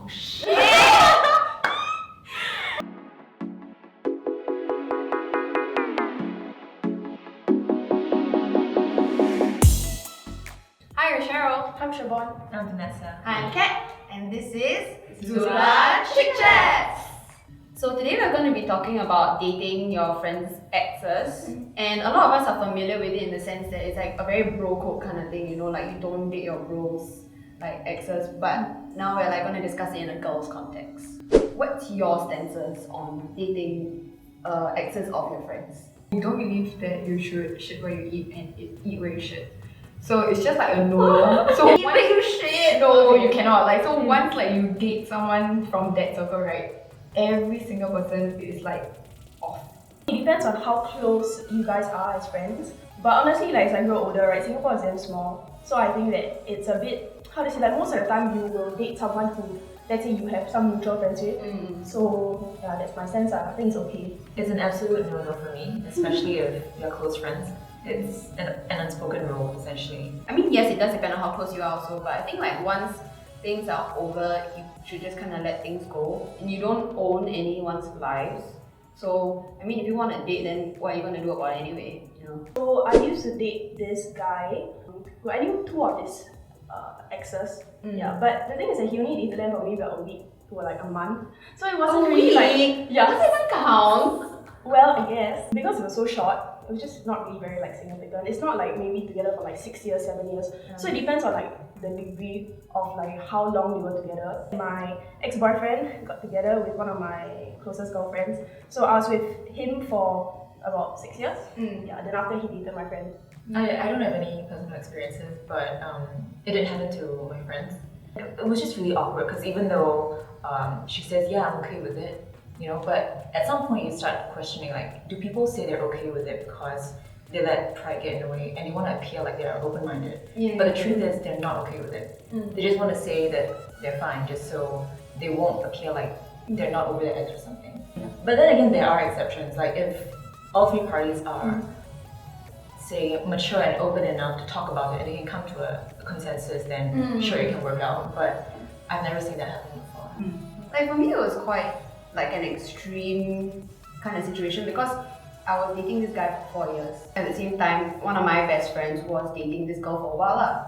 Oh shit! Hi, I'm Cheryl. I'm Siobhan. I'm Vanessa. Hi, I'm Kat. And this is ZULA ChickChats. So today we're going to be talking about dating your friend's exes. And a lot of us are familiar with it in the sense that it's like a very bro code kind of thing, you know, like you don't date your bros like exes. But now we're like going to discuss it in a girl's context. What's your stances on dating exes of your friends? We don't believe that you should shit where you eat and eat where you shit. So it's just like a no. So Eat where you shit? no, you cannot. Like so once like you date someone from that circle, right? Every single person is like off. It depends on how close you guys are as friends. But honestly, like as I grow older, right, Singapore is damn small. So I think that it's a bit, how to say, like most of the time you will date someone who, let's say you have some mutual friends with. So yeah, that's my sense. I think it's okay. It's an absolute no-no for me, especially if you're close friends. It's an unspoken rule, essentially. I mean, yes, it does depend on how close you are also, but I think like once things are over, you should just kind of let things go, and you don't own anyone's lives. So, I mean, if you want to date, then what are you going to do about it anyway, you know? So I used to date this guy who I knew two of his exes. Yeah, but the thing is that he only dated them for maybe about a week to like a month. So it wasn't really like, Does it even count? well, I guess because it was so short, it was just not really very like significant. It's not like maybe together for like 6 years, 7 years. So it depends on like the degree of like how long they were together. My ex-boyfriend got together with one of my closest girlfriends. So I was with him for about 6 years. Yeah, then after he dated my friend. I don't have any personal experiences, but it didn't happen to my friends. It was just really awkward because even though she says, yeah, I'm okay with it, you know, but at some point you start questioning, like, do people say they're okay with it because they let pride get in the way and they want to appear like they're open-minded? But the truth is they're not okay with it. They just want to say that they're fine just so they won't appear like they're not over their ex or something. But then again, there are exceptions. Like if all three parties are say mature and open enough to talk about it and they can come to a consensus, then sure, it can work out. But I've never seen that happen before. Like for me, it was quite like an extreme kind of situation because I was dating this guy for 4 years. At the same time, one of my best friends was dating this girl for a while lah.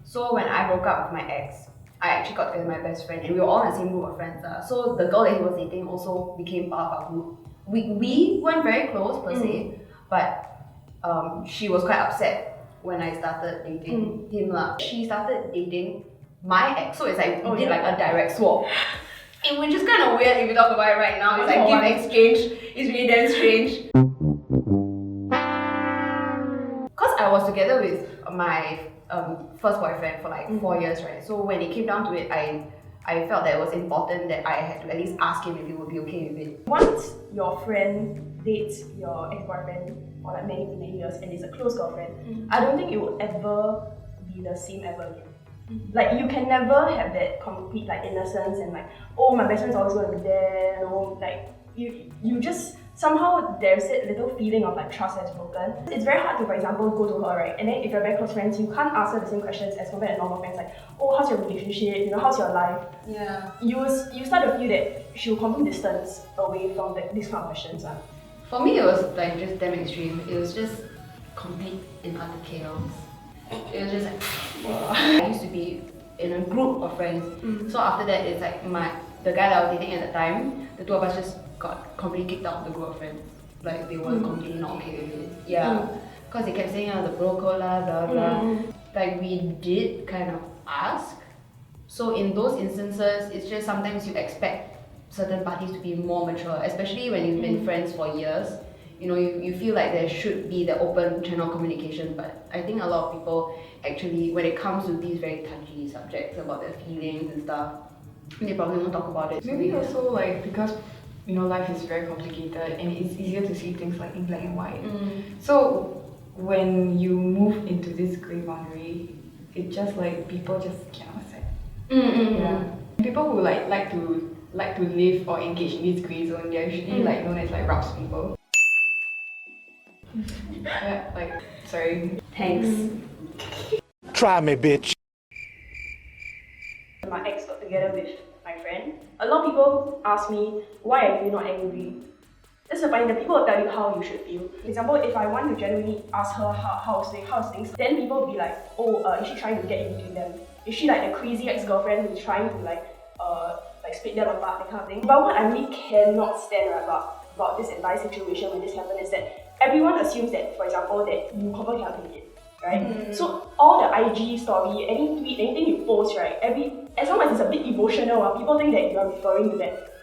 So when I broke up with my ex, I actually got together with my best friend and we were all in the same group of friends lah. So the girl that he was dating also became part of our group. We weren't very close per se, but she was quite upset when I started dating him lah. She started dating my ex, so it's like we did like a direct swap. And which is kind of weird if you talk about it right now. It's like gift exchange. It's really damn strange. Cause I was together with my first boyfriend for like 4 years, right? So when it came down to it, I felt that it was important that I had to at least ask him if he would be okay with it. Once your friend dates your ex-boyfriend for like many years and is a close girlfriend, I don't think it will ever be the same ever again. Like you can never have that complete like innocence and like, oh, my best friend's always going to be there, you know, like you just somehow there's a little feeling of like trust that's broken. It's very hard to, for example, go to her, right, and then if you're very close friends, you can't ask her the same questions as compared to normal friends, like, oh, how's your relationship, you know, how's your life. You start to feel that she will completely distance away from these kind of questions. For me, it was like just damn extreme. It was just complete and utter chaos. It was just like, wow. I used to be in a group of friends. So after that, it's like the guy that I was dating at the time, the two of us just got completely kicked out of the group of friends. Like they were completely not okay with it. Yeah, because they kept saying, the bro code lah, blah blah. Like we did kind of ask. So in those instances, it's just sometimes you expect certain parties to be more mature, especially when you've been friends for years. You know, you feel like there should be the open channel communication, but I think a lot of people actually, when it comes to these very touchy subjects about their feelings and stuff, they probably won't talk about it. Maybe also like because you know life is very complicated and it's easier to see things like in black and white. So when you move into this grey boundary, it just like people just cannot accept. Yeah. People who like to live or engage in this grey zone, they're usually like known as like rubs people. Yeah, like, sorry. Thanks. Try me, bitch. My ex got together together with my friend, a lot of people ask me, why are you not angry? That's the point, the people will tell you how you should feel. For example, if I want to genuinely ask her how's things, then people will be like, oh, is she trying to get in between them? Is she like the crazy ex-girlfriend who's trying to like split them apart, that kind of thing? But what I really cannot stand about this entire situation when this happened is that everyone assumes that, for example, that you confirm cannot take it, right? So all the IG story, any tweet, anything you post, right? As long as it's a bit emotional, people think that you are referring to that.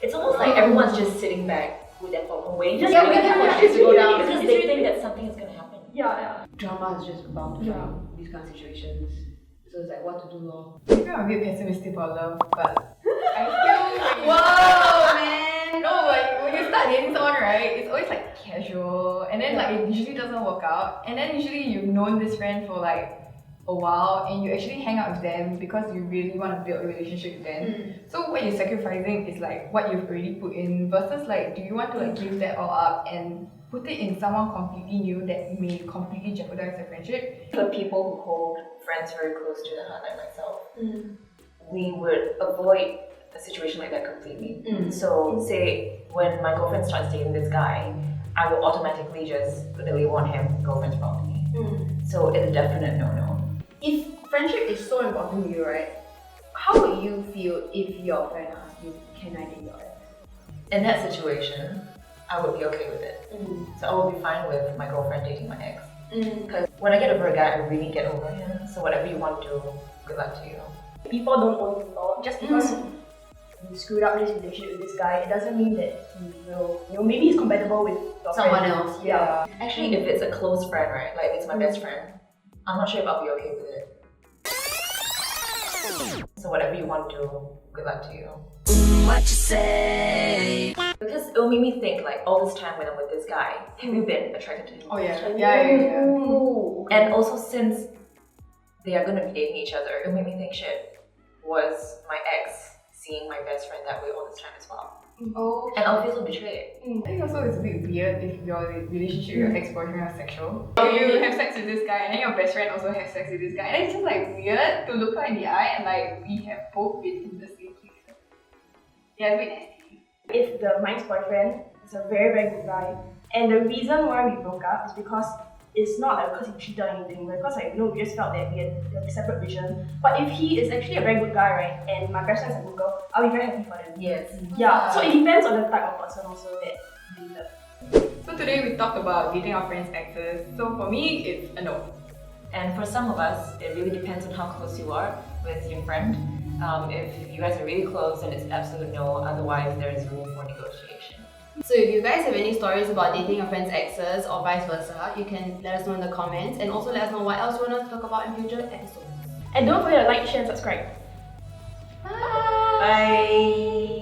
It's almost like everyone's just sitting back with their phone away, just Yeah, waiting for yeah, shit to go it's down really- because it's they really- think that something is gonna happen. Yeah. Drama is just bound to Yeah. find these kind of situations. So it's like what to do lor. Maybe I'm a bit pessimistic about love, but I feel Whoa, man! no, like when you start dating someone, right, it's always like casual, and then like it usually doesn't work out, and then usually you've known this friend for like a while, and you actually hang out with them because you really want to build a relationship with them. So what you're sacrificing is like what you've already put in versus like, do you want to like give that all up and put it in someone completely new that may completely jeopardize the friendship? For people who hold friends very close to the heart like myself, we would avoid a situation like that completely. So say when my girlfriend starts dating this guy, I will automatically just put the label on him, girlfriend's problem to me. So it's a definite no-no. If friendship is so important to you, right? How would you feel if your friend asked you, can I date your ex? In that situation, I would be okay with it. So I would be fine with my girlfriend dating my ex. Because when I get over a guy, I really get over him. So whatever you want to do, good luck to you. People don't own the law. Just because you screwed up this relationship with this guy, it doesn't mean that he will, maybe he's compatible with your Someone friend. else, Yeah. Actually, if it's a close friend, right, like it's my best friend, I'm not sure if I'll be okay with it. So whatever you want to do, good luck to you. What you say? Because it'll make me think like all this time when I'm with this guy, have you been attracted to him? Oh yeah. Ooh. And also since they are gonna be dating each other, it'll make me think shit, was my ex seeing my best friend that way all this time as well? Oh. And I'll feel so betrayed. I think also it's a bit weird if your relationship with your ex-boyfriend is sexual. You have sex with this guy and then your best friend also has sex with this guy. And it's just like weird to look her in the eye and like we have both been in the same place. Yeah, it's a bit nasty. If my ex-boyfriend is a very, very good guy, and the reason why we broke up is because it's not like because he cheated or anything, but because we just felt that we had a separate vision. But if he is actually a very good guy, right, and my best friend is a good girl, I'll be very happy for them. Yes. Yeah, so it depends on the type of person also that you love. So today we talked about dating our friends' exes. So for me, it's a no. And for some of us, it really depends on how close you are with your friend. If you guys are really close, then it's absolute no. Otherwise, there is room for negotiation. So if you guys have any stories about dating your friend's exes or vice versa, you can let us know in the comments and also let us know what else you want us to talk about in future episodes. And don't forget to like, share, and subscribe. Bye!